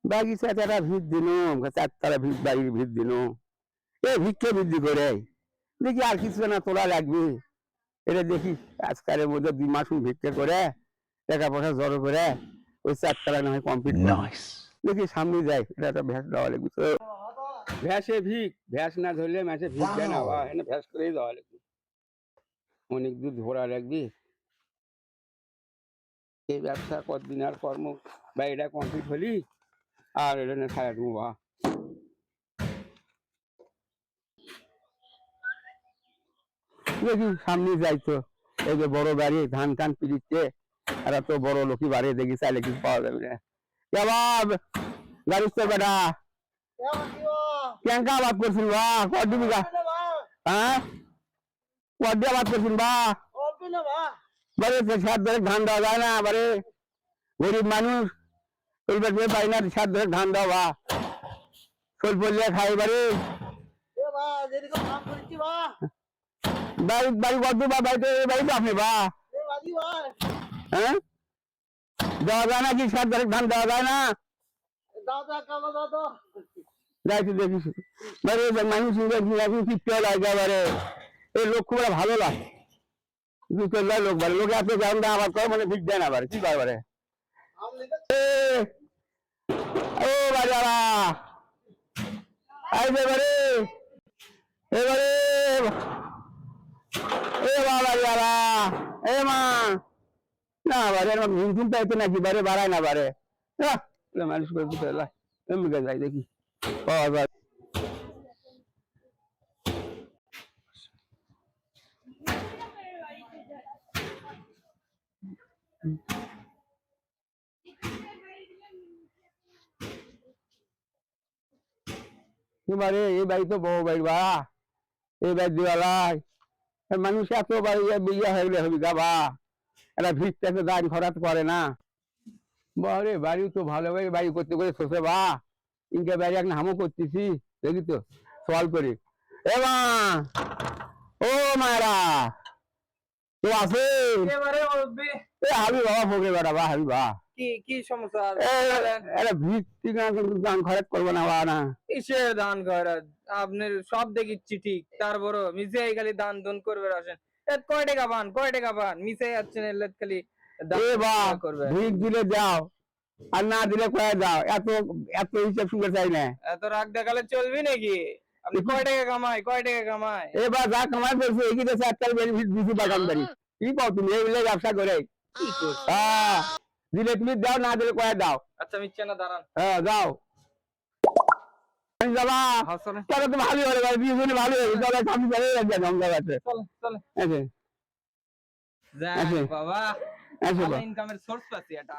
বাগিচা তারা ভিত দিন, চারতলা বাড়ির ভিত দিন, এ ভিক্ষে বৃদ্ধি করে দেখি আর কিছু না তোলা লাগবে। এটা দেখি আজকালের মধ্যে 2 মাস ভিক্ষে করে টাকা পয়সা জড়ো করে ওই 4 তলা না হয় কমপ্লিট করে দেখি সামনে যাই। এটা একটা ভ্যাস দেওয়া লাগবে তো, ভ্যাসে ভিক, ভ্যাস না ধরলে ম্যাচে ভিক দেয় না, এনে ভ্যাস করেই দেওয়া লাগবে, অনেক দূর ঘোরা লাগবে। এই ব্যবসা কতদিন আর কর্ম বা এটা কমপ্লিট হলি আর এটা না ছাড়া দেবো বা। দেখি সামনে যাইতো, এই যে বড় বাড়ি ধান টান পিড়িচ্ছে, আর এত বড় লোকই বাড়ি দেখি চাইলে কিছু পাওয়া যাবে না। গাড়ি তো বেটা কেঙ্কা আবাদ করছিল বা কত বিঘা, হ্যাঁ কত আবাদ করছিল বা বারে 7 ধরে ধান দেওয়া যায় না, বারে গরিব মানুষ এইবার যে পাই না 7 ধরে ধান দেওয়া বা শোল পড়লে খাই বাড়ি বাড়ি বাড়ি কত বা বাড়িতে বাড়ি তো আপনি বা, হ্যাঁ দেওয়া যায় না কি 7 ধরে ধান দেওয়া যায় না? যাইতে দেখিস বারে মানুষ শিখতে লাগে বারে, এই লোক খুব ভালো লাগে, লোক বাড়ে লোকে এত ধান আবাদ করে মানে ঠিক দেয় না বারে কি বারে ও বাজারা আইবে বারে এবারে এ বাবা যারা এ মা না বারে হিমফিম পাইতে নাকি বারে বাড়ায় না বারে মানুষ করে এমনি যাই দেখি পাওয়া যায়। এবারে এই বাড়ি তো বড় বাড়ি বা, এই বাড়ি দিওয়ালাই মানুষ এত বাড়ি বিয়ে হয়ে গেলে হবি গাবা, এরা ভিড়টাকে দাঁড় খরাত করে না বরে বাড়ি তো ভালো বাড়ি করতে করে শোষে বা ইনকে বাড়ি এখন হামও করতেছি দেখি তো সওয়াল করি এ মা ও মায়েরা তো আছে হাবি বাবা ফোকে বেড়া বা হাবি বা কি সমস্যা এটা ভিত্তি দান খরচ করবো না বা না কিসে দান খরচ আপনার সব দেখিচ্ছি ঠিক, তারপর মিশে খালি দান দন করবে আসেন। কয় টাকা পান মিশে যাচ্ছেন খালি করবে ভিক দিলে যাও আর না দিলে কয়ে যাও, এত এত হিসাব শুনতে চাই না। এত রাগ দেখালে চলবি নাকি? আপনি কয় টাকা কামায় এবার যা কামাই করছে এই কি একটা বেনিফিট দিছি বাগান বাড়ি কি কও তুমি এই ব্যবসা করে দিলে তুমি দাও না দিলে কয়ে দাও। আচ্ছা মিথ্যা না দাঁড়ান, হ্যাঁ যাও যাবা তাহলে তো ভালোই হলো ভাই, দুজনে ভালো হয়ে চলে আমি চলে যাচ্ছি জায়গাতে চলে আচ্ছা বাবা ইনকামের সোর্স পাচ্ছি এটা।